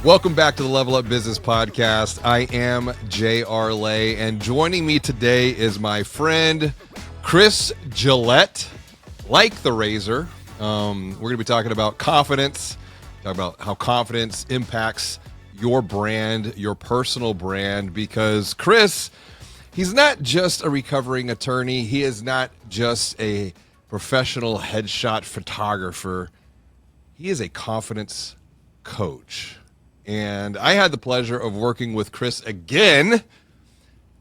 Welcome back to the Level Up Business Podcast. I am J.R. Lay, and joining me today is my friend Chris Gillette, like the razor. We're going to be talking about confidence, talk about how confidence impacts your brand, your personal brand, because Chris, he's not just a recovering attorney. He is not just a professional headshot photographer. He is a confidence coach. And I had the pleasure of working with Chris again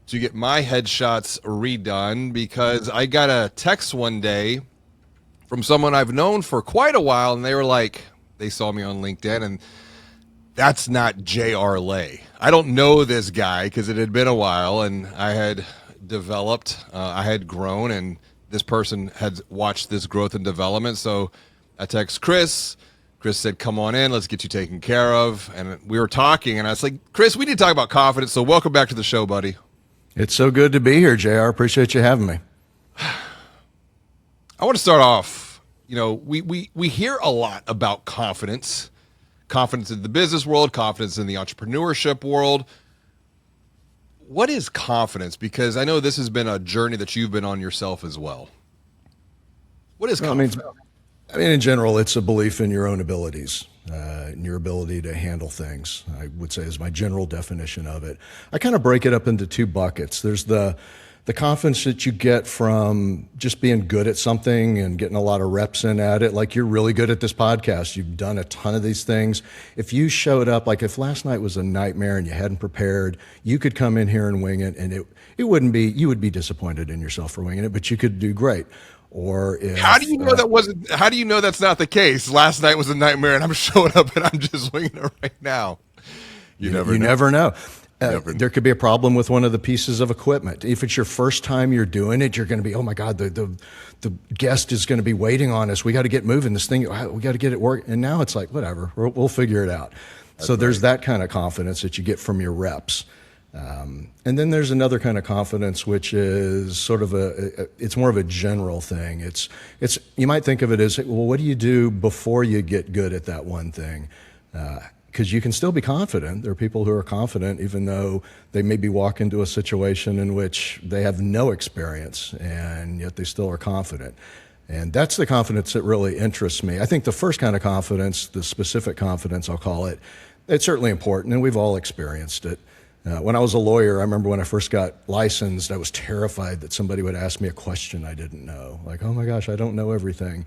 to get my headshots redone because I got a text one day from someone I've known for quite a while, and they were like, they saw me on LinkedIn, and that's not J.R. Lay. I don't know this guy because it had been a while, and I had developed, I had grown, and this person had watched this growth and development. So I text Chris. Chris said, come on in, let's get you taken care of. And we were talking, and I was like, Chris, we need to talk about confidence, so welcome back to the show, buddy. It's so good to be here, JR. Appreciate you having me. I want to start off, we hear a lot about confidence in the business world, confidence in the entrepreneurship world. What is confidence? Because I know this has been a journey that you've been on yourself as well. What is confidence? I mean, in general, it's a belief in your own abilities, in your ability to handle things, I would say is my general definition of it. I kind of break it up into two buckets. There's the confidence that you get from just being good at something and getting a lot of reps in at it. Like, you're really good at this podcast. You've done a ton of these things. If you showed up, like if last night was a nightmare and you hadn't prepared, you could come in here and wing it, and it wouldn't be, you would be disappointed in yourself for winging it, but you could do great. Or if, how do you know that wasn't? How do you know that's not the case? Last night was a nightmare, and I'm showing up and I'm just winging it right now. You never know. There could be a problem with one of the pieces of equipment. If it's your first time you're doing it, you're going to be, oh my God, the guest is going to be waiting on us. We got to get moving this thing. We got to get it working. And now it's like, whatever, we'll figure it out. So there's that kind of confidence that you get from your reps. And then there's another kind of confidence, which is sort of it's more of a general thing. It's you might think of it as, well, what do you do before you get good at that one thing? Because you can still be confident. There are people who are confident even though they maybe walk into a situation in which they have no experience, and yet they still are confident. And that's the confidence that really interests me. I think the first kind of confidence, the specific confidence, I'll call it, it's certainly important, and we've all experienced it. When I was a lawyer, I remember when I first got licensed, I was terrified that somebody would ask me a question I didn't know. Like, oh my gosh, I don't know everything.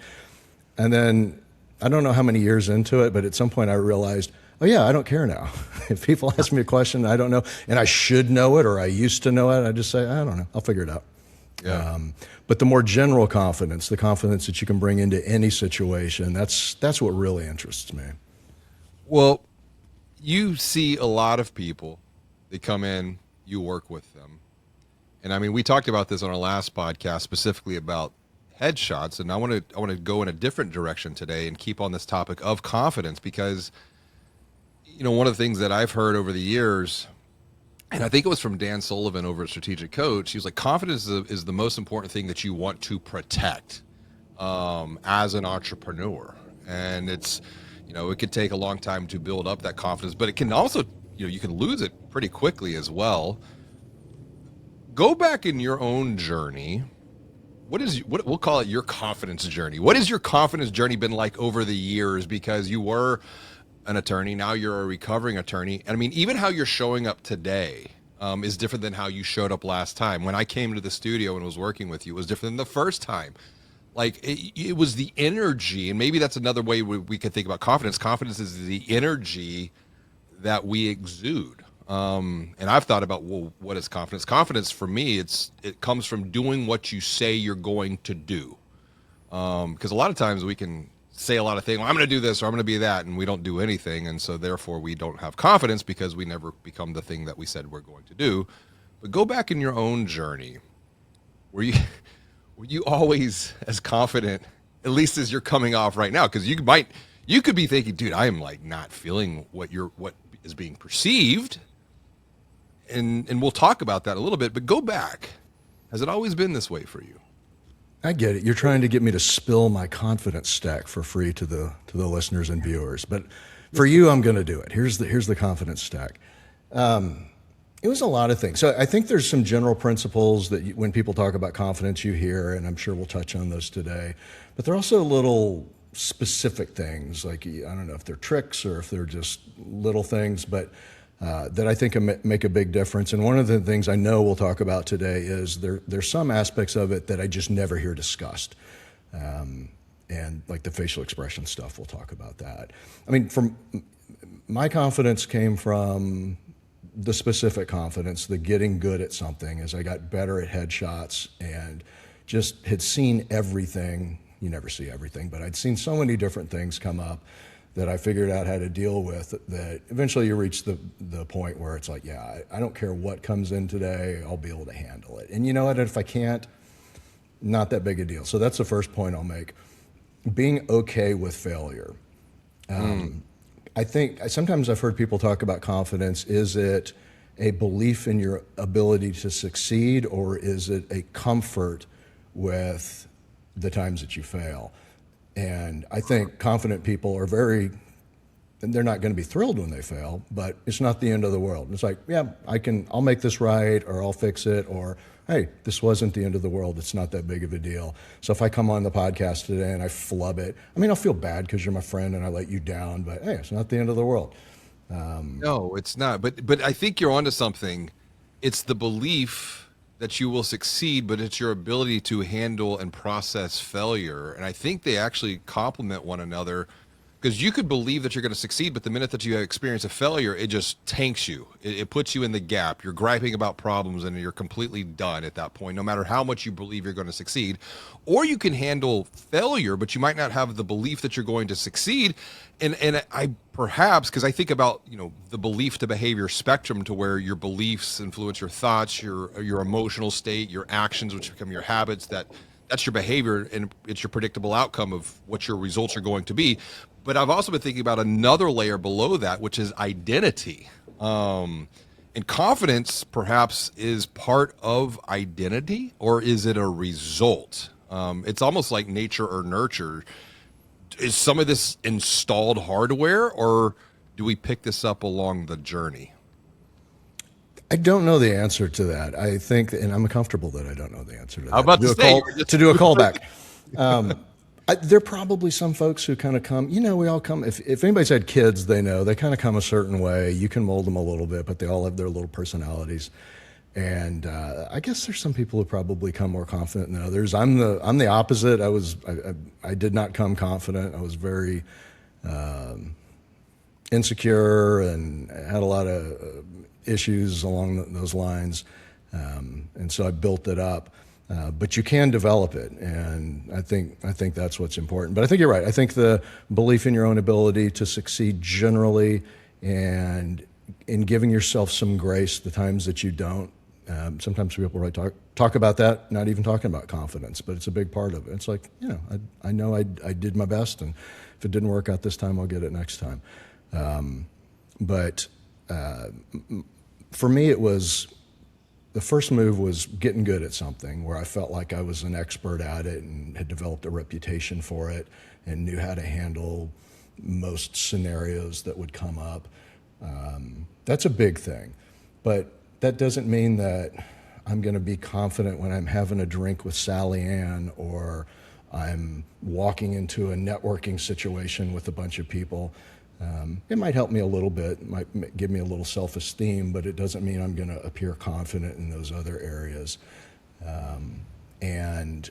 And then, I don't know how many years into it, but at some point I realized, oh yeah, I don't care now. If people ask me a question I don't know, and I should know it, or I used to know it, I just say, I don't know, I'll figure it out. Yeah. But the more general confidence, the confidence that you can bring into any situation, that's what really interests me. Well, you see a lot of people. They come in, you work with them. And I mean, we talked about this on our last podcast, specifically about headshots. And I want to go in a different direction today and keep on this topic of confidence, because, one of the things that I've heard over the years, and I think it was from Dan Sullivan over at Strategic Coach, he was like, confidence is the most important thing that you want to protect as an entrepreneur. And it's, it could take a long time to build up that confidence, but it can also, you can lose it pretty quickly as well. Go back in your own journey. What we'll call it your confidence journey. What has your confidence journey been like over the years? Because you were an attorney, now you're a recovering attorney. And I mean, even how you're showing up today is different than how you showed up last time. When I came to the studio and was working with you, it was different than the first time. Like, it was the energy, and maybe that's another way we could think about confidence. Confidence is the energy that we exude. And I've thought about, well, what is confidence? Confidence for me, it comes from doing what you say you're going to do. Because a lot of times we can say a lot of things, well, I'm going to do this or I'm going to be that, and we don't do anything. And so therefore we don't have confidence because we never become the thing that we said we're going to do. But go back in your own journey. Were you always as confident, at least as you're coming off right now? Because you could be thinking, dude, I am like not feeling what is being perceived. And we'll talk about that a little bit, but go back. Has it always been this way for you? I get it. You're trying to get me to spill my confidence stack for free to the listeners and viewers. But For you, I'm going to do it. Here's the confidence stack. It was a lot of things. So I think there's some general principles that when people talk about confidence, you hear, and I'm sure we'll touch on those today. But there are also little specific things, like I don't know if they're tricks or if they're just little things, but that I think make a big difference. And one of the things I know we'll talk about today is there's some aspects of it that I just never hear discussed. And like the facial expression stuff, we'll talk about that. I mean, my confidence came from the specific confidence, the getting good at something as I got better at headshots and just had seen everything. You never see everything, but I'd seen so many different things come up that I figured out how to deal with, that eventually you reach the point where it's like, yeah, I don't care what comes in today, I'll be able to handle it. And you know what, if I can't, not that big a deal. So that's the first point I'll make. Being okay with failure. I think sometimes I've heard people talk about confidence. Is it a belief in your ability to succeed, or is it a comfort with the times that you fail? And I think confident people are they're not going to be thrilled when they fail, but it's not the end of the world. It's like, yeah, I'll make this right, or I'll fix it, or hey, this wasn't the end of the world. It's not that big of a deal. So if I come on the podcast today and I flub it, I mean, I'll feel bad because you're my friend and I let you down, but hey, it's not the end of the world. No, it's not. But I think you're onto something. It's the belief that you will succeed, but it's your ability to handle and process failure. And I think they actually complement one another, because you could believe that you're going to succeed, but the minute that you experience a failure, it just tanks you. It puts you in the gap. You're griping about problems and you're completely done at that point, no matter how much you believe you're going to succeed. Or you can handle failure, but you might not have the belief that you're going to succeed. And I perhaps, because I think about, the belief to behavior spectrum, to where your beliefs influence your thoughts, your emotional state, your actions, which become your habits, that's your behavior, and it's your predictable outcome of what your results are going to be. But I've also been thinking about another layer below that, which is identity. And confidence perhaps is part of identity, or is it a result? It's almost like nature or nurture. Is some of this installed hardware, or do we pick this up along the journey? I don't know the answer to that. I think, and I'm comfortable that I don't know the answer to that. I'm about to do a callback. There are probably some folks who kind of come, we all come, if anybody's had kids, they know they kind of come a certain way. You can mold them a little bit, but they all have their little personalities. And I guess there's some people who probably come more confident than others. I'm the opposite. I did not come confident. I was very insecure and had a lot of issues along those lines. And so I built it up. But you can develop it, and I think that's what's important. But I think you're right. I think the belief in your own ability to succeed generally, and in giving yourself some grace the times that you don't. Sometimes people really talk about that, not even talking about confidence, but it's a big part of it. It's like, I know I did my best, and if it didn't work out this time, I'll get it next time. But for me, it was. The first move was getting good at something where I felt like I was an expert at it and had developed a reputation for it and knew how to handle most scenarios that would come up. That's a big thing. But that doesn't mean that I'm going to be confident when I'm having a drink with Sally Ann, or I'm walking into a networking situation with a bunch of people. It might help me a little bit, it might give me a little self-esteem, but it doesn't mean I'm going to appear confident in those other areas. And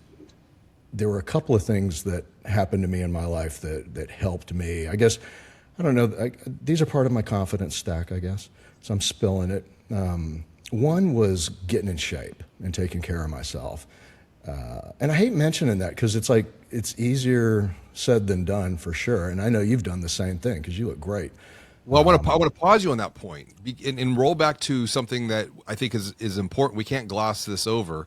there were a couple of things that happened to me in my life that helped me. I guess, I don't know, these are part of my confidence stack, I guess, so I'm spilling it. One was getting in shape and taking care of myself. And I hate mentioning that because it's like, it's easier said than done for sure. And I know you've done the same thing because you look great. Well, I want to pause you on that point and roll back to something that I think is important. We can't gloss this over.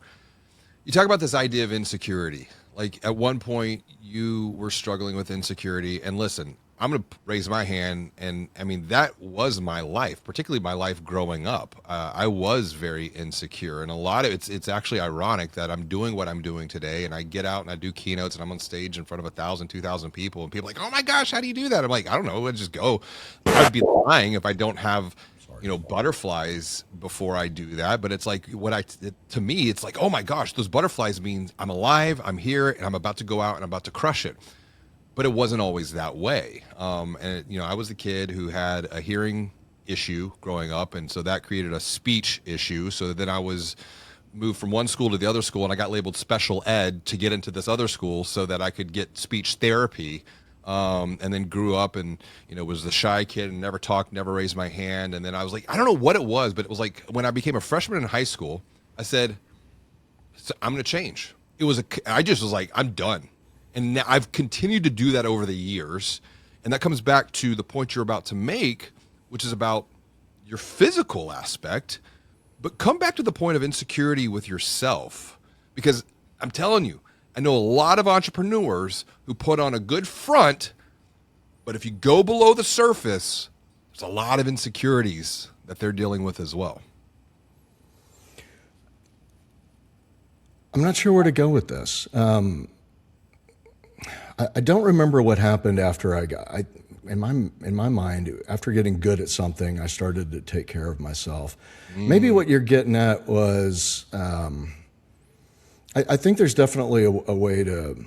You talk about this idea of insecurity. Like at one point you were struggling with insecurity, and listen, I'm going to raise my hand. And I mean, that was my life, particularly my life growing up. I was very insecure, and a lot of it's actually ironic that I'm doing what I'm doing today. And I get out and I do keynotes and I'm on stage in front of 1,000, 2,000 people, and people are like, oh my gosh, how do you do that? I'm like, I don't know. I just go. I'd be lying if I don't have, butterflies before I do that. But it's like to me, it's like, oh my gosh, those butterflies means I'm alive, I'm here, and I'm about to go out and I'm about to crush it. But it wasn't always that way. And I was the kid who had a hearing issue growing up, and so that created a speech issue. So then I was moved from one school to the other school, and I got labeled special ed to get into this other school so that I could get speech therapy. And then grew up and, was the shy kid and never talked, never raised my hand. And then I was like, I don't know what it was, but it was like when I became a freshman in high school, I said, I'm going to change. I just was like, I'm done. And now I've continued to do that over the years. And that comes back to the point you're about to make, which is about your physical aspect. But come back to the point of insecurity with yourself, because I'm telling you, I know a lot of entrepreneurs who put on a good front, but if you go below the surface, there's a lot of insecurities that they're dealing with as well. I'm not sure where to go with this. I don't remember what happened after in my mind, after getting good at something, I started to take care of myself. Maybe what you're getting at was, I think there's definitely a way to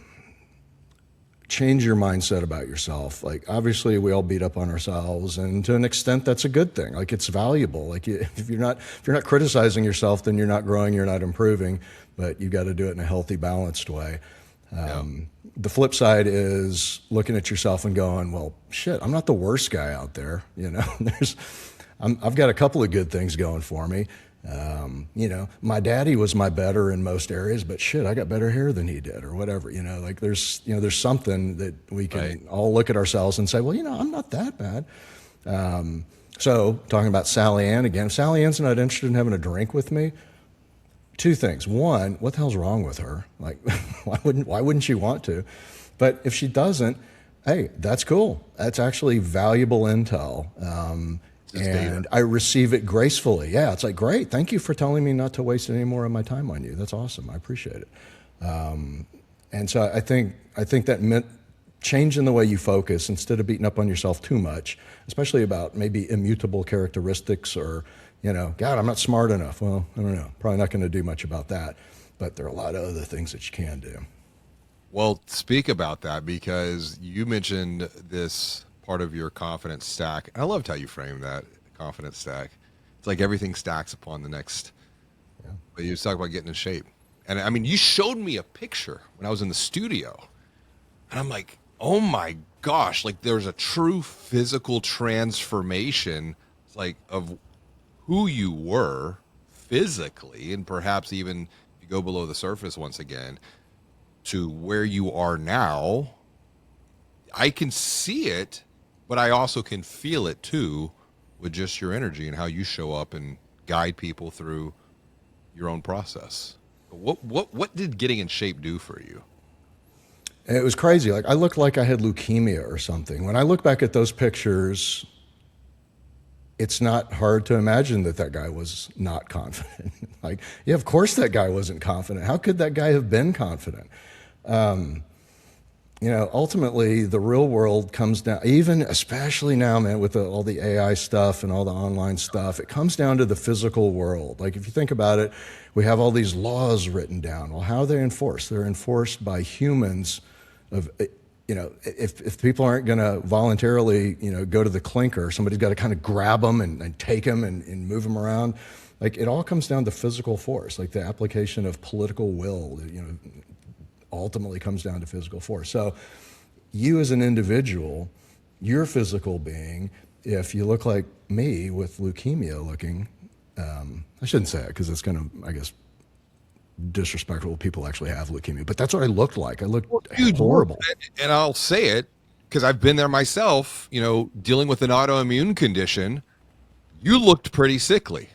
change your mindset about yourself. Like, obviously we all beat up on ourselves, and to an extent that's a good thing. Like, it's valuable. Like, if you're not criticizing yourself, then you're not growing, you're not improving, but you got to do it in a healthy, balanced way. The flip side is looking at yourself and going, well, shit, I'm not the worst guy out there. I've got a couple of good things going for me. My daddy was my better in most areas, but shit, I got better hair than he did, or whatever. There's something that we can all look at ourselves and say, well, I'm not that bad. So talking about Sally Ann again, if Sally Ann's not interested in having a drink with me, two things. One, what the hell's wrong with her? Like, why wouldn't she want to? But if she doesn't, hey, that's cool. That's actually valuable intel. And I receive it gracefully. Yeah, it's like, great. Thank you for telling me not to waste any more of my time on you. That's awesome. I appreciate it. And so I think that meant changing the way you focus instead of beating up on yourself too much, especially about maybe immutable characteristics or, God, I'm not smart enough. Well, I don't know. Probably not going to do much about that. But there are a lot of other things that you can do. Well, speak about that, because you mentioned this part of your confidence stack. I loved how you framed that confidence stack. It's like everything stacks upon the next. Yeah. But you talk about getting in shape. And I mean, you showed me a picture when I was in the studio, and I'm like, oh my gosh, like there's a true physical transformation, like of who you were physically, and perhaps even if you go below the surface once again to where you are now. I can see it, but I also can feel it too, with just your energy and how you show up and guide people through your own process. What did getting in shape do for you? It was crazy. Like, I looked like I had leukemia or something. When I look back at those pictures, it's not hard to imagine that guy was not confident. Like, yeah, of course that guy wasn't confident. How could that guy have been confident? Ultimately, the real world comes down, even especially now, man, with all the AI stuff and all the online stuff, it comes down to the physical world. Like, if you think about it, we have all these laws written down. Well, how are they enforced? They're enforced by humans. If people aren't going to voluntarily, go to the clinker, somebody's got to kind of grab them and take them and move them around. Like, it all comes down to physical force, like the application of political will, ultimately comes down to physical force. So you as an individual, your physical being, if you look like me with leukemia looking, I shouldn't say it because it's going to, I guess, disrespectful. People actually have leukemia, but that's what I looked like. I looked horrible. And I'll say it because I've been there myself, dealing with an autoimmune condition. You looked pretty sickly.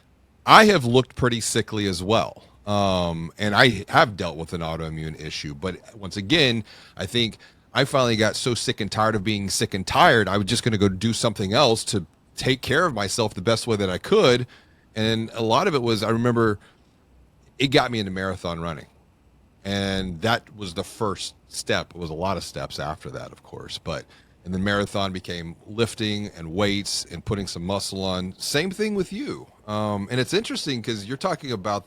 I have looked pretty sickly as well. And I have dealt with an autoimmune issue, but once again, I think I finally got so sick and tired of being sick and tired, I was just going to go do something else to take care of myself the best way that I could. And a lot of it was, I remember it got me into marathon running. And that was the first step. It was a lot of steps after that, of course. And the marathon became lifting and weights and putting some muscle on. Same thing with you. And it's interesting because you're talking about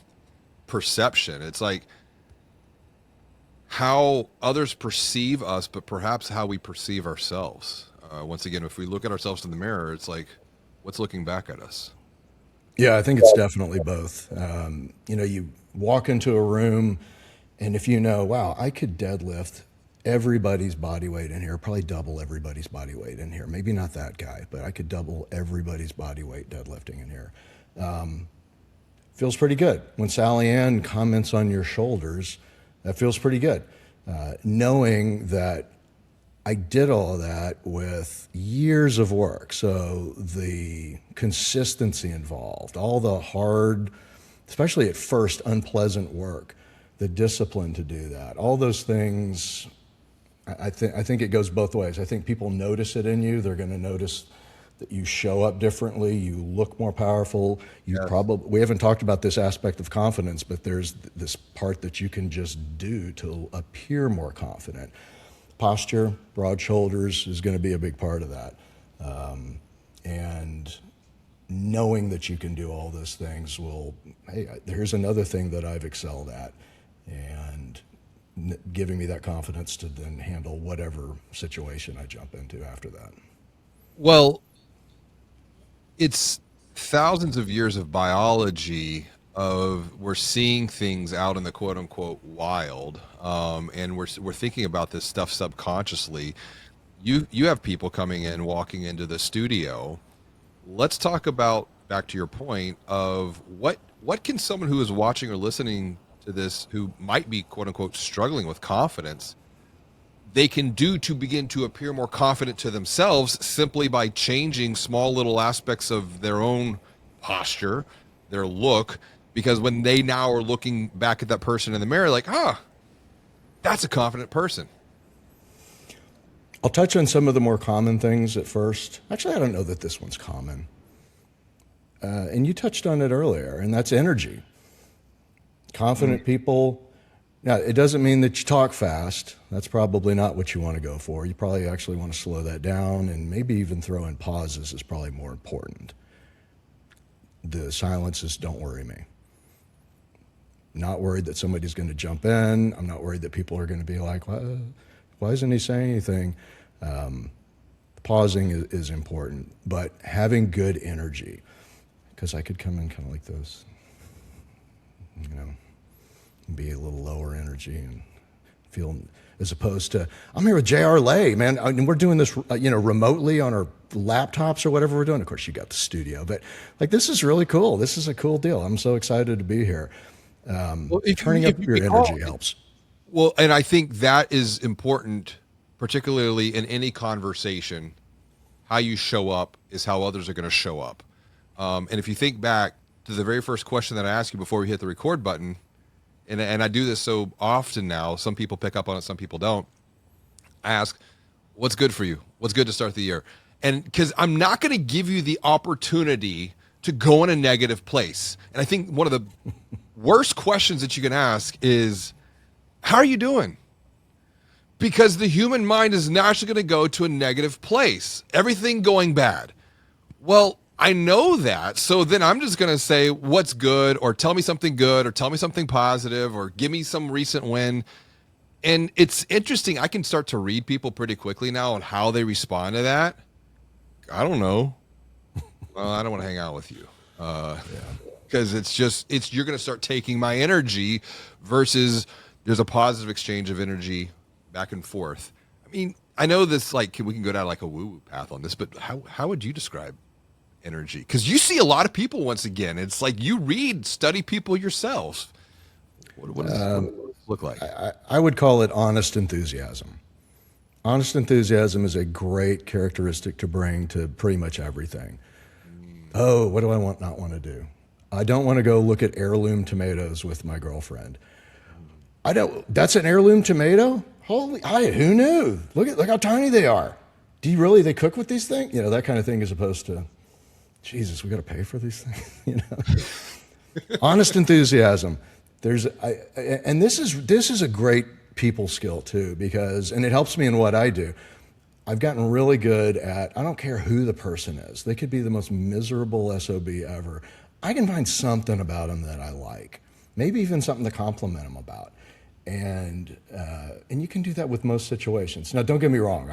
perception. It's like how others perceive us, but perhaps how we perceive ourselves. Once again, if we look at ourselves in the mirror, it's like, what's looking back at us? Yeah, I think it's definitely both. You walk into a room, and if you know, wow, I could deadlift everybody's body weight in here, probably double everybody's body weight in here. Maybe not that guy, but I could double everybody's body weight deadlifting in here. Feels pretty good. When Sally Ann comments on your shoulders, that feels pretty good. Knowing that I did all of that with years of work. So the consistency involved, all the hard, especially at first, unpleasant work, the discipline to do that, all those things, I think it goes both ways. I think people notice it in you. They're going to notice that you show up differently, you look more powerful. We haven't talked about this aspect of confidence, but there's this part that you can just do to appear more confident. Posture, broad shoulders is going to be a big part of that. And knowing that you can do all those things here's another thing that I've excelled at, and giving me that confidence to then handle whatever situation I jump into after that. Well, it's thousands of years of biology we're seeing things out in the quote unquote wild, and we're thinking about this stuff subconsciously. You have people coming in, walking into the studio. Let's talk about, back to your point of what can someone who is watching or listening to this who might be quote unquote struggling with confidence, they can do to begin to appear more confident to themselves simply by changing small little aspects of their own posture, their look, because when they now are looking back at that person in the mirror, like, that's a confident person. I'll touch on some of the more common things at first. Actually, I don't know that this one's common. And you touched on it earlier, and that's energy. Confident people. Now, it doesn't mean that you talk fast. That's probably not what you want to go for. You probably actually want to slow that down, and maybe even throw in pauses is probably more important. The silences don't worry me. Not worried that somebody's going to jump in. I'm not worried that people are going to be like, why isn't he saying anything? Pausing is important, but having good energy, because I could come in kind of like this, be a little lower energy and feel, as opposed to, I'm here with J.R. Lay, man, and we're doing this, remotely on our laptops or whatever we're doing. Of course, you got the studio, but this is really cool. This is a cool deal. I'm so excited to be here. Turning up your energy helps. Well, and I think that is important, particularly in any conversation. How you show up is how others are going to show up. And if you think back to the very first question that I asked you before we hit the record button, and I do this so often now, some people pick up on it, some people don't. I ask, what's good for you? What's good to start the year? And because I'm not going to give you the opportunity to go in a negative place. And I think one of the worst questions that you can ask is, how are you doing? Because the human mind is naturally going to go to a negative place. Everything going bad. Well, I know that. So then I'm just going to say what's good, or tell me something good, or tell me something positive, or give me some recent win. And it's interesting. I can start to read people pretty quickly now on how they respond to that. I don't know. Well, I don't want to hang out with you. Because you're going to start taking my energy versus there's a positive exchange of energy back and forth. I mean, I know this, we can go down like a woo-woo path on this, but how would you describe energy? Because you see a lot of people, once again. It's like you study people yourself. What does it look like? I would call it honest enthusiasm. Honest enthusiasm is a great characteristic to bring to pretty much everything. Oh, what do I not want to do? I don't want to go look at heirloom tomatoes with my girlfriend. That's an heirloom tomato? Who knew? Look how tiny they are. They cook with these things? You know, that kind of thing, as opposed to, Jesus, we got to pay for these things. You know, honest enthusiasm. And this is a great people skill too, and it helps me in what I do. I've gotten really good at, I don't care who the person is. They could be the most miserable SOB ever. I can find something about them that I like. Maybe even something to compliment them about. And you can do that with most situations. Now, don't get me wrong.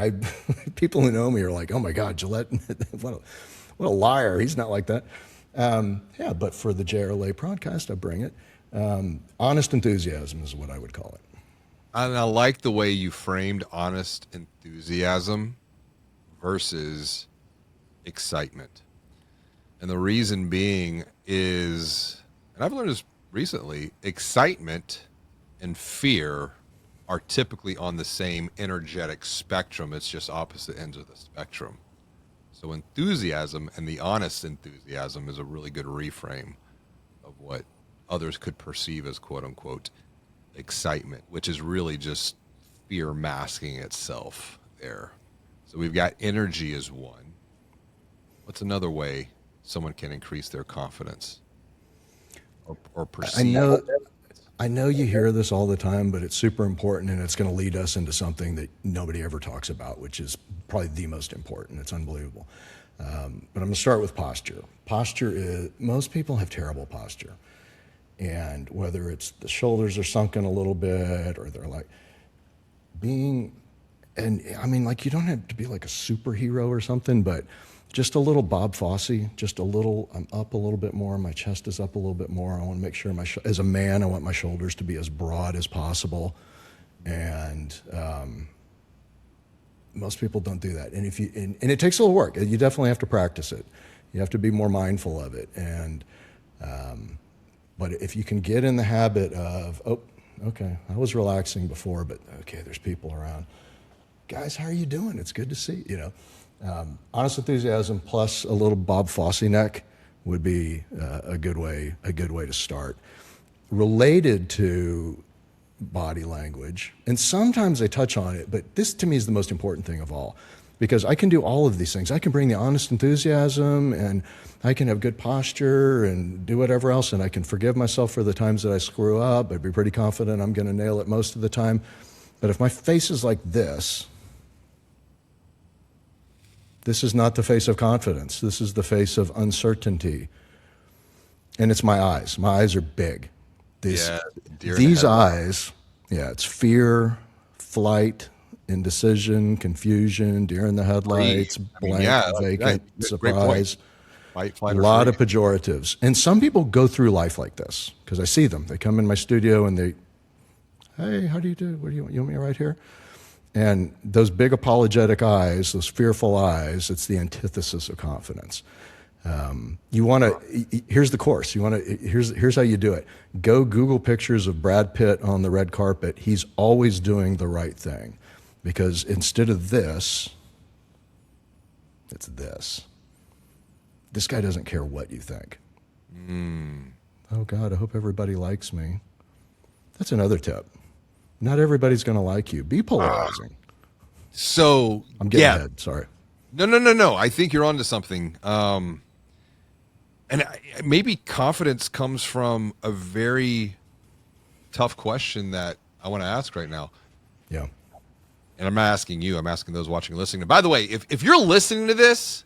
People who know me are like, oh my God, Gillette, what a liar. He's not like that. Yeah, but for the JRLA podcast, I bring it. Honest enthusiasm is what I would call it. And I like the way you framed honest enthusiasm versus excitement. And the reason being is, and I've learned this recently, excitement and fear are typically on the same energetic spectrum. It's just opposite ends of the spectrum. So enthusiasm and the honest enthusiasm is a really good reframe of what others could perceive as quote unquote excitement, which is really just fear masking itself there. So we've got energy as one. What's another way someone can increase their confidence or perceive? I know you hear this all the time, but it's super important, and it's going to lead us into something that nobody ever talks about, which is probably the most important. It's unbelievable. But I'm going to start with posture. Posture is, most people have terrible posture. And whether it's the shoulders are sunken a little bit, or they're like you don't have to be like a superhero or something, but just a little Bob Fosse, just a little, I'm up a little bit more, my chest is up a little bit more. I want to make sure as a man, I want my shoulders to be as broad as possible. And most people don't do that. And and it takes a little work. You definitely have to practice it. You have to be more mindful of it. And, but if you can get in the habit of, oh, okay, I was relaxing before, but okay, there's people around. Guys, how are you doing? It's good to see you. You know, honest enthusiasm plus a little Bob Fosse neck would be a good way to start. Related to body language, and sometimes I touch on it, but this to me is the most important thing of all, because I can do all of these things. I can bring the honest enthusiasm, and I can have good posture and do whatever else, and I can forgive myself for the times that I screw up. I'd be pretty confident I'm going to nail it most of the time. But if my face is like this is not the face of confidence. This is the face of uncertainty. And it's my eyes. My eyes are big. These eyes, it's fear, flight, indecision, confusion, deer in the headlights, vacant, surprise. A lot of pejoratives. And some people go through life like this, because I see them. They come in my studio and hey, how do you do? What do you want? You want me right here? And those big apologetic eyes, those fearful eyes, it's the antithesis of confidence. Here's the course. Here's how you do it. Go Google pictures of Brad Pitt on the red carpet. He's always doing the right thing, because instead of this, it's this. This guy doesn't care what you think. Oh God, I hope everybody likes me. That's another tip. Not everybody's going to like you. Be polarizing. So I'm getting ahead. Sorry. No. I think you're onto something. Maybe confidence comes from a very tough question that I want to ask right now. Yeah. And I'm not asking you. I'm asking those watching and listening. And by the way, if you're listening to this,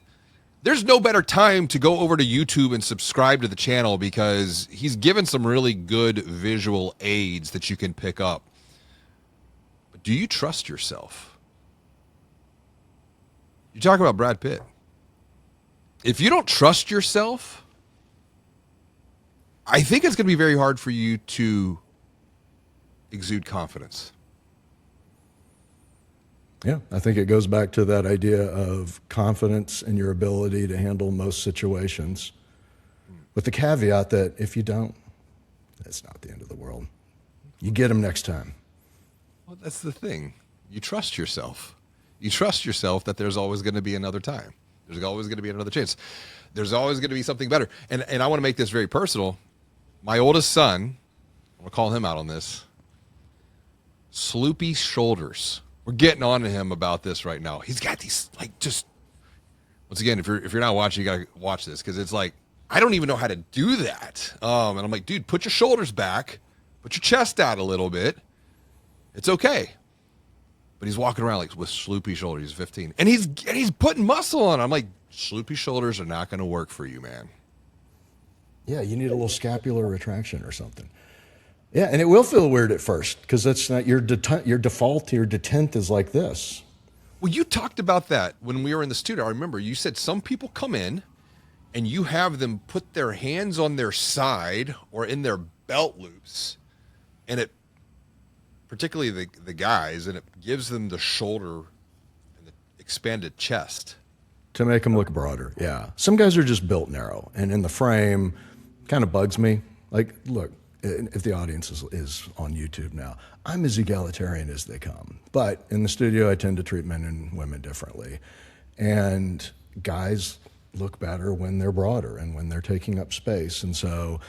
there's no better time to go over to YouTube and subscribe to the channel, because he's given some really good visual aids that you can pick up. But do you trust yourself? You talk about Brad Pitt. If you don't trust yourself, I think it's going to be very hard for you to exude confidence. Yeah, I think it goes back to that idea of confidence in your ability to handle most situations, with the caveat that if you don't, that's not the end of the world. You get them next time. Well, that's the thing. You trust yourself. You trust yourself that there's always going to be another time. There's always going to be another chance. There's always going to be something better. And I want to make this very personal. My oldest son, I'm going to call him out on this. Sloopy shoulders. We're getting on to him about this right now. He's got these like just once again, if you're not watching, you gotta watch this because it's like I don't even know how to do that. And I'm like, dude, put your shoulders back, put your chest out a little bit. It's okay. But he's walking around like with sloopy shoulders. He's 15, and he's putting muscle on. I'm like, sloopy shoulders are not going to work for you, man. Yeah, you need a little scapular retraction or something. Yeah, and it will feel weird at first because that's not your default. Your detent is like this. Well, you talked about that when we were in the studio. I remember you said some people come in and you have them put their hands on their side or in their belt loops, and it, particularly the guys, and it gives them the shoulder and the expanded chest. To make them look broader, yeah. Some guys are just built narrow, and in the frame, kind of bugs me. Like, look, if the audience is on YouTube now, I'm as egalitarian as they come. But in the studio, I tend to treat men and women differently. And guys look better when they're broader and when they're taking up space. And so,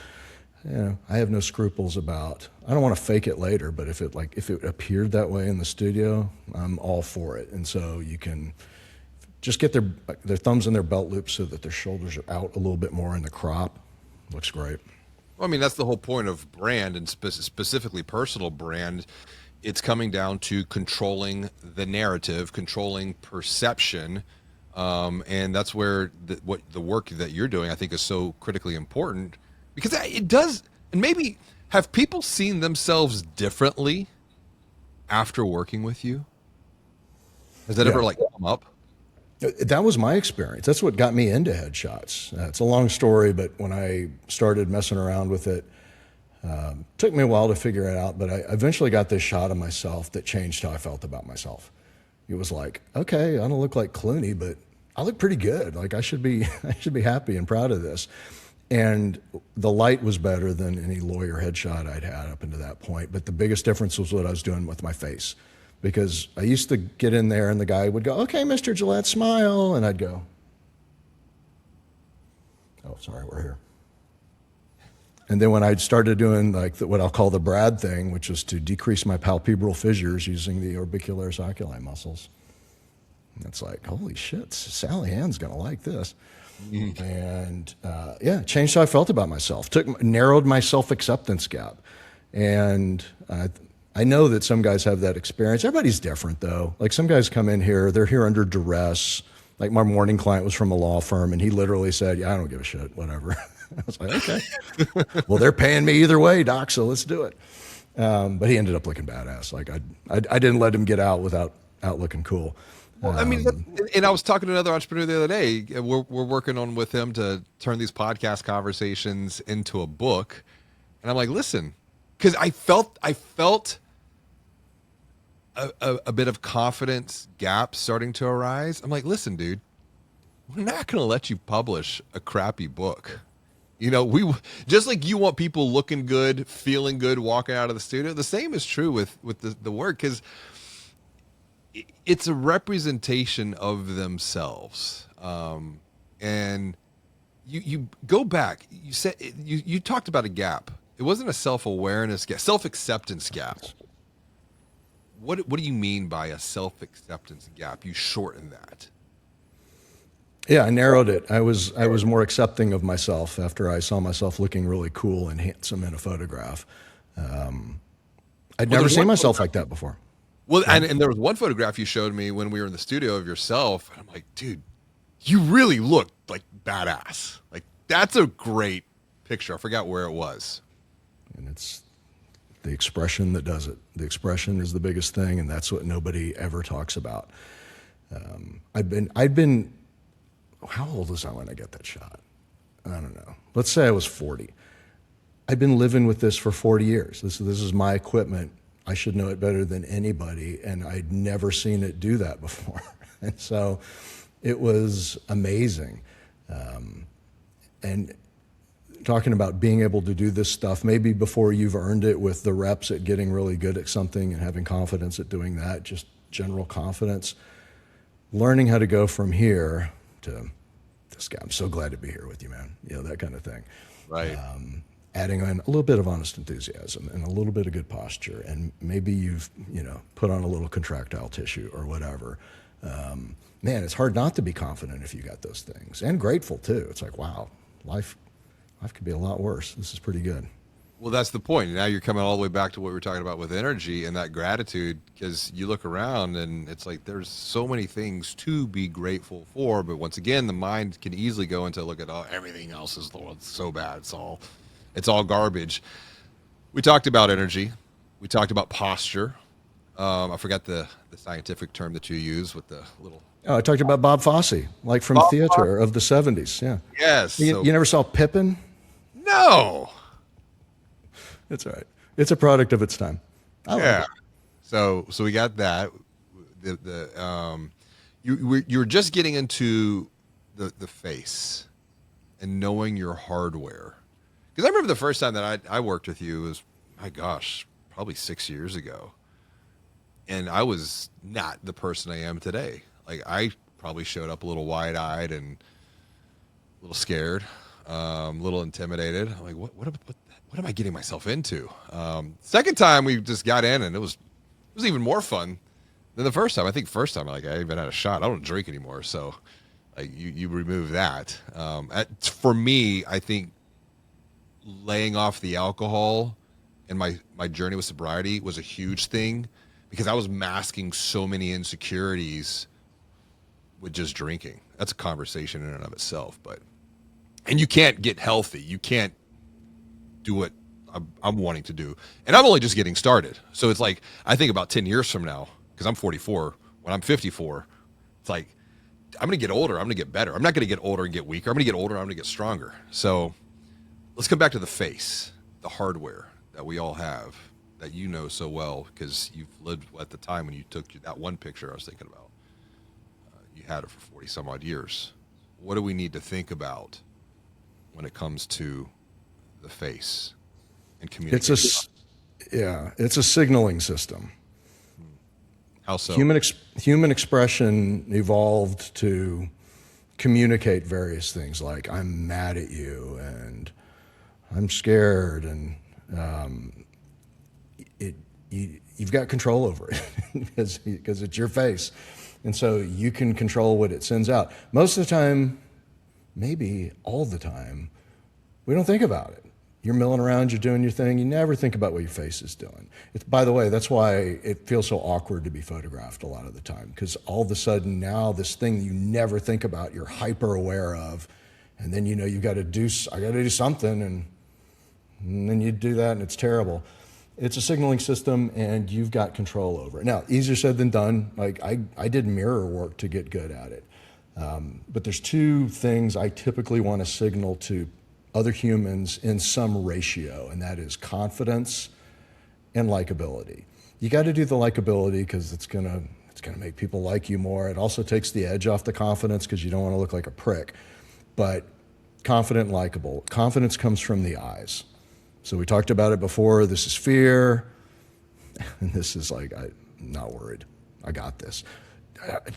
you know, I have no scruples about, I don't want to fake it later, but if it appeared that way in the studio, I'm all for it. And so you can just get their thumbs in their belt loops so that their shoulders are out a little bit more in the crop. Looks great. Well, I mean, that's the whole point of brand, and specifically personal brand. It's coming down to controlling the narrative, controlling perception, and that's where the work that you're doing, I think, is so critically important because it does. And maybe have people seen themselves differently after working with you? Has that ever like come up? That was my experience. That's what got me into headshots. It's a long story, but when I started messing around with it, took me a while to figure it out, but I eventually got this shot of myself that changed how I felt about myself. It was like, okay, I don't look like Clooney, but I look pretty good. Like I should be happy and proud of this. And the light was better than any lawyer headshot I'd had up until that point. But the biggest difference was what I was doing with my face. Because I used to get in there and the guy would go, okay, Mr. Gillette, smile. And I'd go, oh, sorry, we're here. And then when I started doing like what I'll call the Brad thing, which was to decrease my palpebral fissures using the orbicularis oculi muscles. And it's like, holy shit, Sally Ann's going to like this. And changed how I felt about myself. Narrowed my self-acceptance gap. And I know that some guys have that experience. Everybody's different, though. Like some guys come in here, they're here under duress. Like my morning client was from a law firm, and he literally said, yeah, I don't give a shit, whatever. I was like, okay. Well, they're paying me either way, Doc, so let's do it. But he ended up looking badass. Like I didn't let him get out without looking cool. Well, I mean, and I was talking to another entrepreneur the other day. We're working on with him to turn these podcast conversations into a book. And I'm like, listen, because I felt a bit of confidence gap starting to arise. I'm like, listen, dude, we're not going to let you publish a crappy book. You know, we just like you want people looking good, feeling good, walking out of the studio. The same is true with the work because it's a representation of themselves. And you go back. You said you talked about a gap. It wasn't a self-awareness gap, self-acceptance gap. What do you mean by a self-acceptance gap? You shortened that. Yeah, I narrowed it. I was more accepting of myself after I saw myself looking really cool and handsome in a photograph. I'd never seen myself like that before. Well, and there was one photograph you showed me when we were in the studio of yourself, and I'm like, dude, you really look like badass. Like that's a great picture. I forgot where it was. And it's the expression that does it. The expression is the biggest thing, and that's what nobody ever talks about. I'd been, how old was I when I got that shot? I don't know. Let's say I was 40. I'd been living with this for 40 years. This is my equipment. I should know it better than anybody, and I'd never seen it do that before. And so it was amazing. And talking about being able to do this stuff, maybe before you've earned it with the reps at getting really good at something and having confidence at doing that, just general confidence, learning how to go from here to this guy. I'm so glad to be here with you, man. You know, that kind of thing. Right. adding in a little bit of honest enthusiasm and a little bit of good posture, and maybe you've put on a little contractile tissue or whatever. Man, it's hard not to be confident if you got those things, and grateful too. It's like, wow, life could be a lot worse. This is pretty good. Well, that's the point. Now you're coming all the way back to what we were talking about with energy and that gratitude, because you look around and it's like there's so many things to be grateful for. But once again, the mind can easily go into look at everything else is so bad. It's all garbage. We talked about energy. We talked about posture. I forgot the scientific term that you use with the little. Oh, I talked about Bob Fosse, like from theater of the 70s. Yeah. Yes. You never saw Pippin? No. That's all right. It's a product of its time. I like it. So we got that. You're just getting into the face and knowing your hardware. Because I remember the first time that I worked with you was, my gosh, probably 6 years ago. And I was not the person I am today. Like, I probably showed up a little wide-eyed and a little scared, a little intimidated. I'm like, what am I getting myself into? Second time we just got in, and it was even more fun than the first time. I think first time, like, I even had a shot. I don't drink anymore, so like you remove that. For me, I think laying off the alcohol and my journey with sobriety was a huge thing, because I was masking so many insecurities with just drinking. That's a conversation in and of itself, and you can't get healthy. You can't do what I'm wanting to do. And I'm only just getting started. So it's like, I think about 10 years from now, because I'm 44, when I'm 54, it's like, I'm going to get older. I'm going to get better. I'm not going to get older and get weaker. I'm going to get older. I'm going to get stronger. So let's come back to the face, the hardware that we all have, that you know so well, because you've lived at the time when you took that one picture I was thinking about. You had it for 40 some odd years. What do we need to think about when it comes to the face and communication? It's a signaling system. How so? Human expression evolved to communicate various things, like I'm mad at you and I'm scared, and you've got control over it because it's your face, and so you can control what it sends out. Most of the time, maybe all the time, we don't think about it. You're milling around, you're doing your thing, you never think about what your face is doing. By the way, that's why it feels so awkward to be photographed a lot of the time, because all of a sudden now this thing you never think about, you're hyper aware of, and then I got to do something, and then you do that and it's terrible. It's a signaling system, and you've got control over it. Now, easier said than done. Like, I did mirror work to get good at it. But there's two things I typically want to signal to other humans in some ratio, and that is confidence and likability. You got to do the likability because it's gonna make people like you more. It also takes the edge off the confidence because you don't want to look like a prick. But confident and likable. Confidence comes from the eyes. So we talked about it before. This is fear, and this is like, I'm not worried. I got this.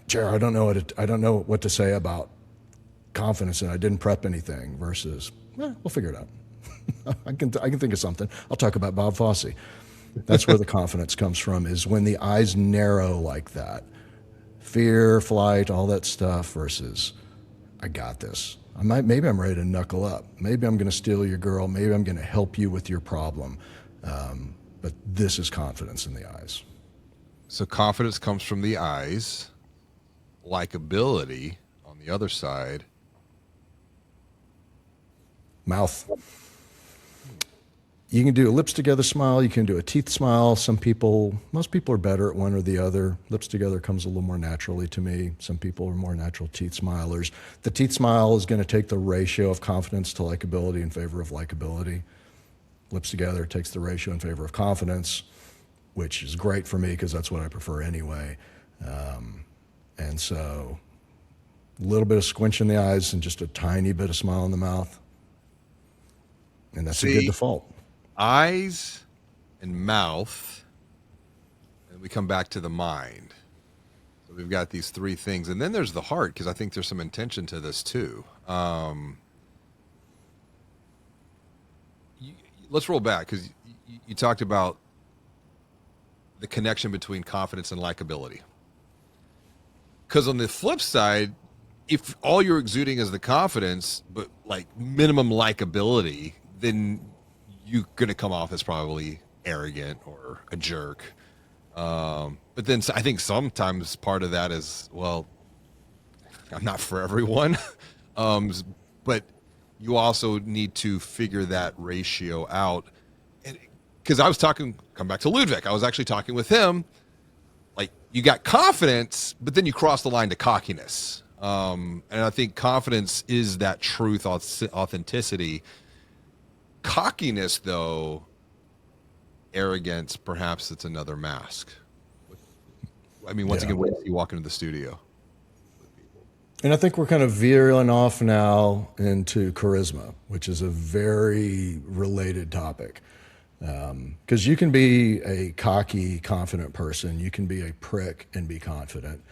Jared, I don't know what to say about confidence, and I didn't prep anything. Versus, we'll figure it out. I can think of something. I'll talk about Bob Fosse. That's where the confidence comes from, is when the eyes narrow like that. Fear, flight, all that stuff versus, I got this. Maybe I'm ready to knuckle up. Maybe I'm going to steal your girl. Maybe I'm going to help you with your problem. But this is confidence in the eyes. So confidence comes from the eyes. Likability on the other side. Mouth. You can do a lips together smile. You can do a teeth smile. Most people are better at one or the other. Lips together comes a little more naturally to me. Some people are more natural teeth smilers. The teeth smile is going to take the ratio of confidence to likability in favor of likability. Lips together takes the ratio in favor of confidence, which is great for me because that's what I prefer anyway. And so a little bit of squinch in the eyes and just a tiny bit of smile in the mouth. And that's a good default. Eyes and mouth, and we come back to the mind. So we've got these three things, and then there's the heart, because I think there's some intention to this too. let's roll back because you talked about the connection between confidence and likability. Because on the flip side, if all you're exuding is the confidence, but like minimum likability, then you're going to come off as probably arrogant or a jerk. But then I think sometimes part of that is, well, I'm not for everyone. But you also need to figure that ratio out. Because I was come back to Ludwig. I was actually talking with him. Like, you got confidence, but then you cross the line to cockiness. And I think confidence is that truth, authenticity. Cockiness, though, arrogance, perhaps it's another mask. I mean, once again, when you walk into the studio. And I think we're kind of veering off now into charisma, which is a very related topic. Because you can be a cocky, confident person. You can be a prick and be confident.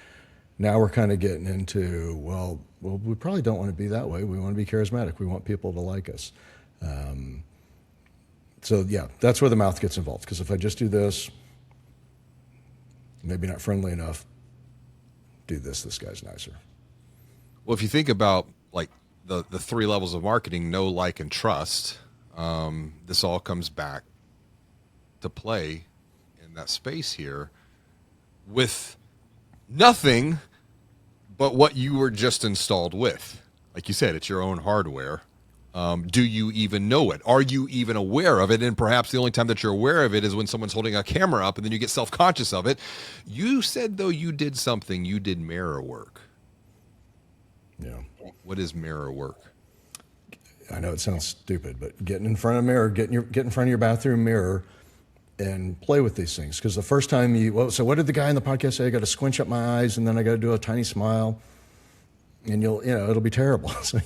Now we're kind of getting into, well, we probably don't want to be that way. We want to be charismatic. We want people to like us. So yeah, that's where the mouth gets involved. Because if I just do this, maybe not friendly enough, do this guy's nicer. Well, if you think about like the three levels of marketing, know, like, and trust, this all comes back to play in that space here with nothing but what you were just installed with. Like you said, it's your own hardware. Do you even know it? Are you even aware of it? And perhaps the only time that you're aware of it is when someone's holding a camera up and then you get self-conscious of it. You said, though, you did something. You did mirror work. Yeah. What is mirror work? I know it sounds stupid, but getting in front of a mirror, get in front of your bathroom mirror and play with these things. Because the first time so what did the guy in the podcast say? I got to squinch up my eyes and then I got to do a tiny smile and it'll be terrible. So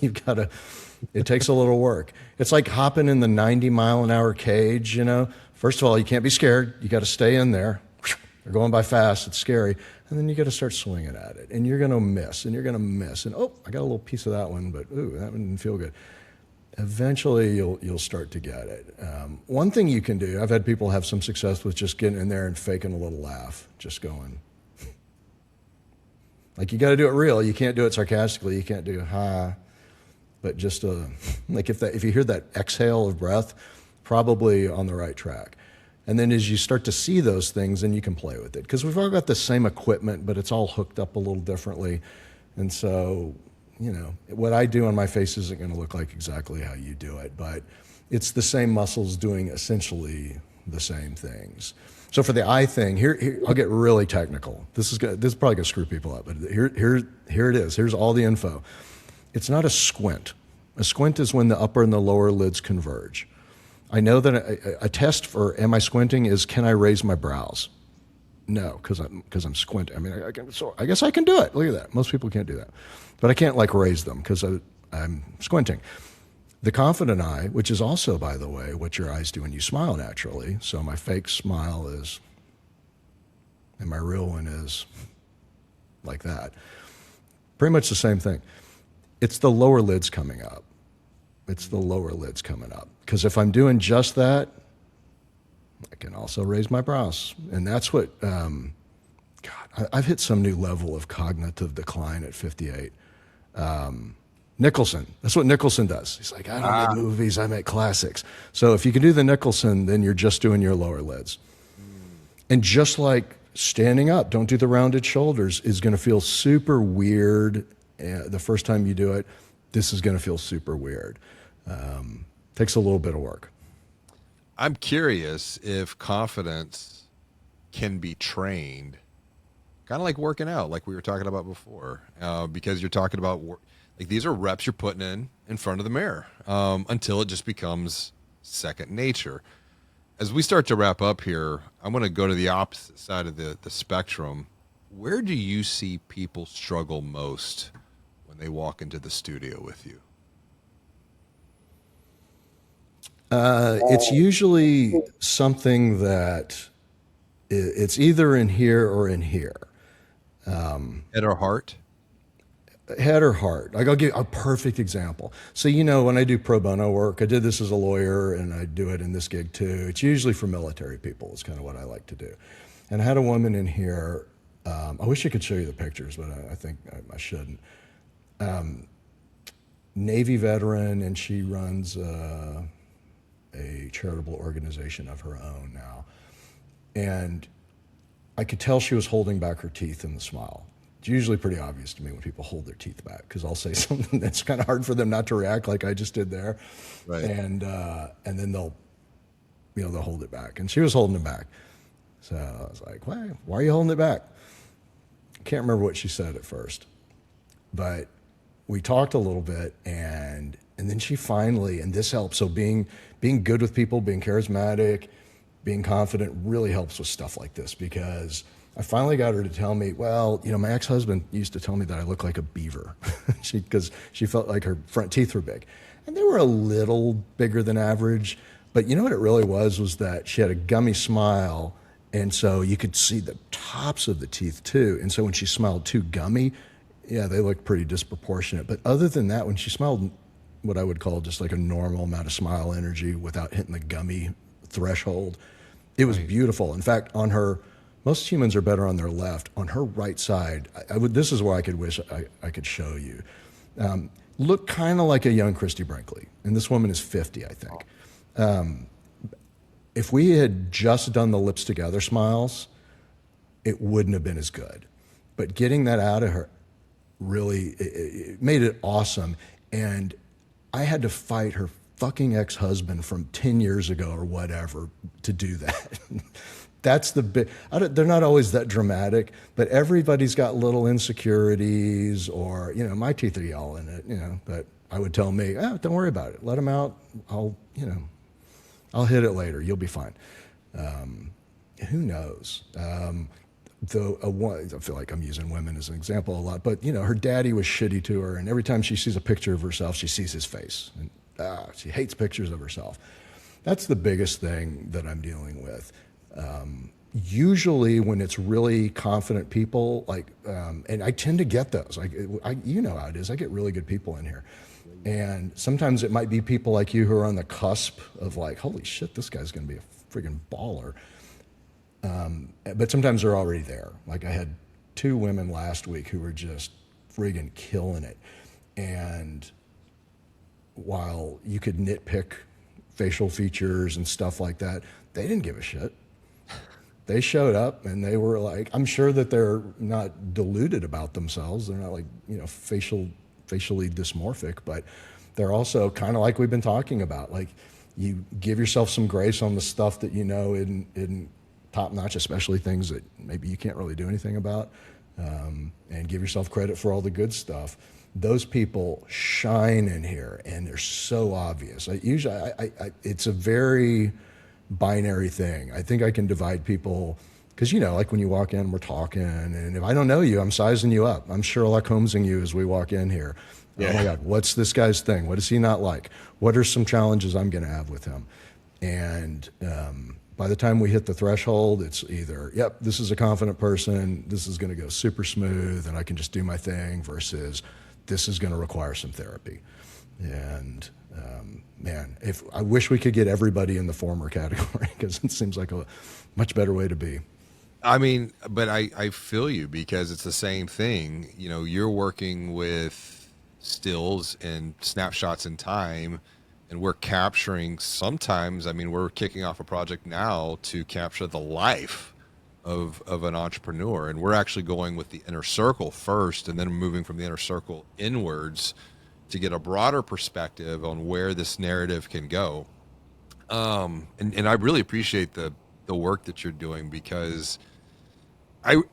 it takes a little work. It's like hopping in the 90-mile-an-hour cage, First of all, you can't be scared. You got to stay in there. They're going by fast. It's scary. And then you got to start swinging at it. And you're going to miss, and you're going to miss. And, I got a little piece of that one, but, that one didn't feel good. Eventually, you'll start to get it. One thing you can do, I've had people have some success with just getting in there and faking a little laugh, just going. Like, you got to do it real. You can't do it sarcastically. You can't do, ha. But just, like, if you hear that exhale of breath, probably on the right track. And then as you start to see those things, then you can play with it. Because we've all got the same equipment, but it's all hooked up a little differently. And so, what I do on my face isn't going to look like exactly how you do it. But it's the same muscles doing essentially the same things. So for the eye thing, here I'll get really technical. This is probably going to screw people up, but here it is. Here's all the info. It's not a squint. A squint is when the upper and the lower lids converge. I know that a test for am I squinting is can I raise my brows? No, because I'm squinting. I mean, I guess I can do it. Look at that. Most people can't do that, but I can't raise them because I'm squinting. The confident eye, which is also, by the way, what your eyes do when you smile naturally. So my fake smile is, and my real one is like that. Pretty much the same thing. It's the lower lids coming up. It's the lower lids coming up. Because if I'm doing just that, I can also raise my brows. And that's what, I've hit some new level of cognitive decline at 58. Nicholson, that's what Nicholson does. He's like, I don't make movies, I make classics. So if you can do the Nicholson, then you're just doing your lower lids. And just like standing up, don't do the rounded shoulders, is going to feel super weird the first time you do it. This is going to feel super weird. Takes a little bit of work. I'm curious if confidence can be trained, kind of like working out, like we were talking about before, because you're talking about like these are reps you're putting in front of the mirror until it just becomes second nature. As we start to wrap up here, I'm going to go to the opposite side of the spectrum. Where do you see people struggle most when they walk into the studio with you? It's usually something that it's either in here or in here. Head or heart? head or heart. Like I'll give a perfect example. So when I do pro bono work, I did this as a lawyer, and I do it in this gig too. It's usually for military people. It's kind of what I like to do. And I had a woman in here. I wish I could show you the pictures, but I think I shouldn't. Navy veteran, and she runs a charitable organization of her own now. And I could tell she was holding back her teeth in the smile. It's usually pretty obvious to me when people hold their teeth back, because I'll say something that's kind of hard for them not to react like I just did there. Right. And then they'll hold it back. And she was holding it back. So I was like, why are you holding it back? I can't remember what she said at first, but we talked a little bit, and then she finally, and this helps. So being good with people, being charismatic, being confident really helps with stuff like this, because I finally got her to tell me, well, my ex-husband used to tell me that I look like a beaver, because she felt like her front teeth were big, and they were a little bigger than average. But you know what it really was that she had a gummy smile, and so you could see the tops of the teeth too. And so when she smiled too gummy, yeah, they looked pretty disproportionate. But other than that, when she smiled what I would call just like a normal amount of smile energy without hitting the gummy threshold, it was beautiful. In fact, most humans are better on their left. On her right side, this is where I could wish I could show you. Looked kind of like a young Christy Brinkley. And this woman is 50, I think. If we had just done the lips together smiles, it wouldn't have been as good. But getting that out of her really it made it awesome. And I had to fight her fucking ex-husband from 10 years ago or whatever to do that. That's the big, they're not always that dramatic, but everybody's got little insecurities, or, my teeth are yelling at, but I would tell me, don't worry about it. Let them out. I'll hit it later. You'll be fine. Who knows? Though I feel like I'm using women as an example a lot, but her daddy was shitty to her, and every time she sees a picture of herself, she sees his face, and she hates pictures of herself. That's the biggest thing that I'm dealing with. Usually, when it's really confident people, and I tend to get those. How it is. I get really good people in here, and sometimes it might be people like you who are on the cusp of like, holy shit, this guy's going to be a friggin' baller. But sometimes they're already there. Like I had 2 women last week who were just friggin' killing it. And while you could nitpick facial features and stuff like that, they didn't give a shit. They showed up and they were like, I'm sure that they're not deluded about themselves. They're not like, facially dysmorphic, but they're also kind of like we've been talking about. Like you give yourself some grace on the stuff that isn't top notch, especially things that maybe you can't really do anything about, and give yourself credit for all the good stuff. Those people shine in here, and they're so obvious. It's a very binary thing. I think I can divide people, because like when you walk in, we're talking, and if I don't know you, I'm sizing you up. I'm Sherlock Holmesing you as we walk in here. Yeah. Oh my God, what's this guy's thing? What is he not like? What are some challenges I'm going to have with him? And by the time we hit the threshold, it's either, yep, this is a confident person, this is going to go super smooth, and I can just do my thing, versus this is going to require some therapy. And man, I wish we could get everybody in the former category, because it seems like a much better way to be. I mean, but I feel you, because it's the same thing. You're working with stills and snapshots in time, and we're capturing sometimes, we're kicking off a project now to capture the life of an entrepreneur. And we're actually going with the inner circle first, and then moving from the inner circle inwards to get a broader perspective on where this narrative can go. And I really appreciate the work that you're doing, because and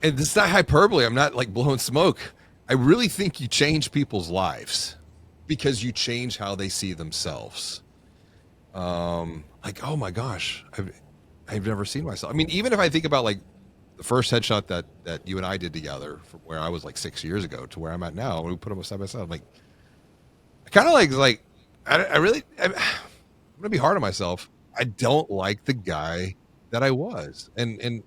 this is not hyperbole. I'm not like blowing smoke. I really think you change people's lives, because you change how they see themselves. Like, oh my gosh, I've never seen myself. Even if I think about like the first headshot that you and I did together, from where I was like 6 years ago to where I'm at now, when we put them side by side, I'm like, I kind of like I'm gonna be hard on myself. I don't like the guy that I was, and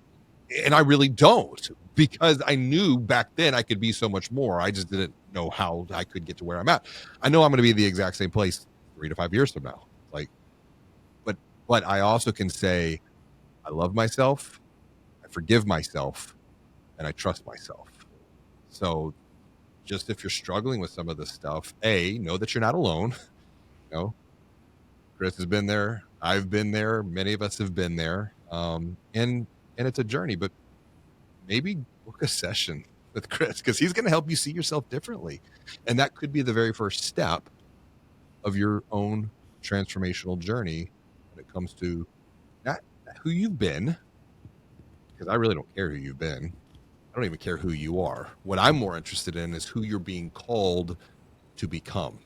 I really don't. because I knew back then I could be so much more. I just didn't know how I could get to where I'm at. I know I'm going to be the exact same place 3 to 5 years from now. Like, but I also can say, I love myself, I forgive myself, and I trust myself. So just if you're struggling with some of this stuff, know that you're not alone. You know, Chris has been there. I've been there. Many of us have been there. And it's a journey, but maybe book a session with Chris because he's going to help you see yourself differently. And that could be the very first step of your own transformational journey when it comes to not who you've been, because I really don't care who you've been. I don't even care who you are. What I'm more interested in is who you're being called to become.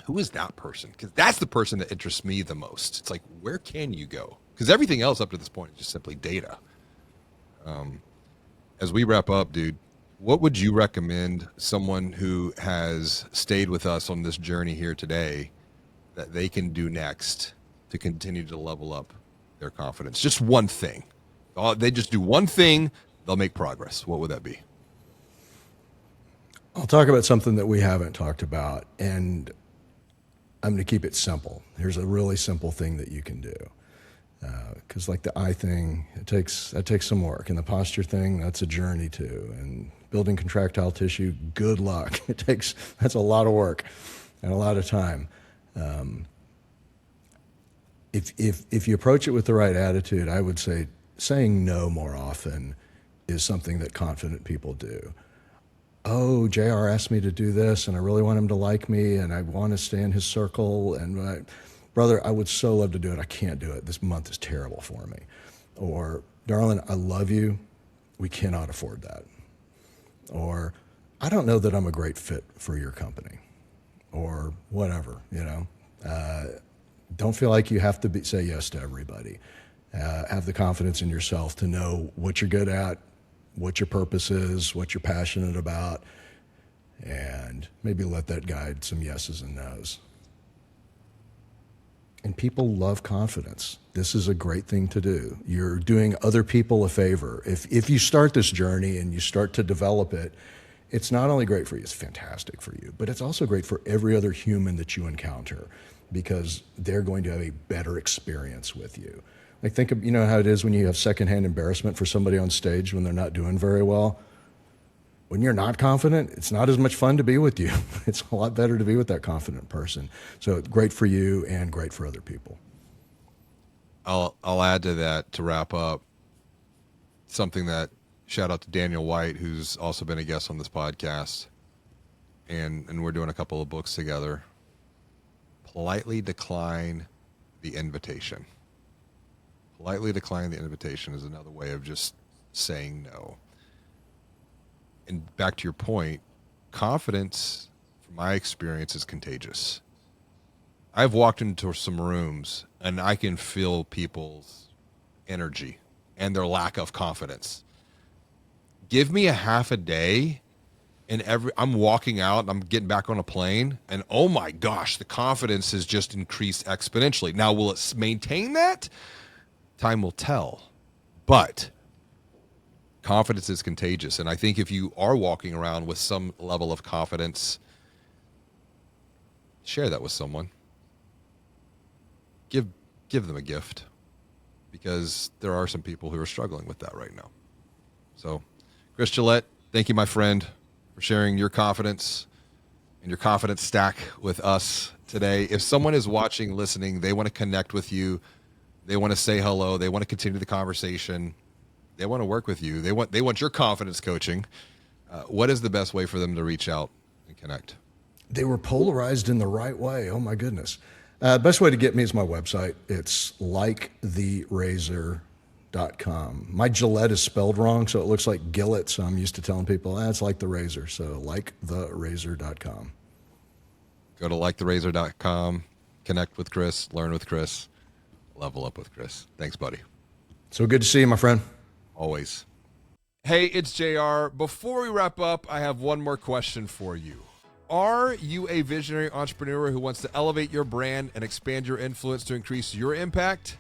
Who is that person? Because that's the person that interests me the most. It's like, where can you go? Because everything else up to this point is just simply data. As we wrap up, dude, what would you recommend someone who has stayed with us on this journey here today that they can do next to continue to level up their confidence? Just one thing. They just do one thing, they'll make progress. What would that be? I'll talk about something that we haven't talked about, and I'm going to keep it simple. Here's a really simple thing that you can do. Because like the eye thing, that takes some work. And the posture thing, that's a journey too. And building contractile tissue, good luck. That's a lot of work and a lot of time. If you approach it with the right attitude, I would say saying no more often is something that confident people do. Oh, JR asked me to do this, and I really want him to like me, and I want to stay in his circle. And brother, I would so love to do it. I can't do it. This month is terrible for me. Or, darling, I love you. We cannot afford that. Or, I don't know that I'm a great fit for your company. Or whatever, you know. Don't feel like you have to say yes to everybody. Have the confidence in yourself to know what you're good at, what your purpose is, what you're passionate about, and maybe let that guide some yeses and nos. And people love confidence. This is a great thing to do. You're doing other people a favor. If you start this journey and you start to develop it, it's not only great for you, it's fantastic for you, but it's also great for every other human that you encounter because they're going to have a better experience with you. Like think of, you know how it is when you have secondhand embarrassment for somebody on stage when they're not doing very well? When you're not confident, it's not as much fun to be with you. It's a lot better to be with that confident person. So great for you and great for other people. I'll add to that to wrap up something that shout out to Daniel White, who's also been a guest on this podcast. And we're doing a couple of books together. Politely decline the invitation. Politely decline the invitation is another way of just saying no. And back to your point, confidence, from my experience, is contagious. I've walked into some rooms and I can feel people's energy and their lack of confidence. Give me a half a day and I'm walking out and I'm getting back on a plane and oh my gosh, the confidence has just increased exponentially. Now, will it maintain that? Time will tell. But confidence is contagious. And I think if you are walking around with some level of confidence, share that with someone. Give them a gift because there are some people who are struggling with that right now. So, Chris Gillette, thank you, my friend, for sharing your confidence and your confidence stack with us today. If someone is watching, listening, they want to connect with you, they want to say hello, they want to continue the conversation, they want to work with you, they want your confidence coaching, what is the best way for them to reach out and connect? They were polarized in the right way. Oh my goodness. Best way to get me is my website. It's liketherazor.com. My Gillette is spelled wrong, so it looks like Gillett. So I'm used to telling people, it's like the razor. So liketherazor.com. Go to liketherazor.com, connect with Chris, learn with Chris, level up with Chris. Thanks, buddy. So good to see you, my friend. Always. Hey, it's JR. Before we wrap up, I have one more question for you. Are you a visionary entrepreneur who wants to elevate your brand and expand your influence to increase your impact?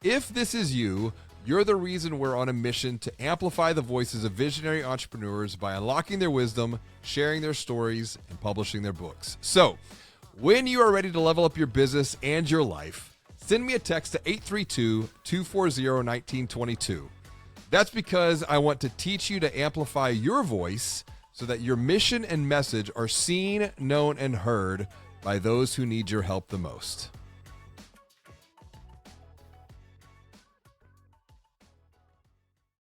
If this is you, You're the reason we're on a mission to amplify the voices of visionary entrepreneurs by unlocking their wisdom, sharing their stories, and publishing their books. So, when you are ready to level up your business and your life, send me a text to 832-240-1922. That's because I want to teach you to amplify your voice so that your mission and message are seen, known, and heard by those who need your help the most.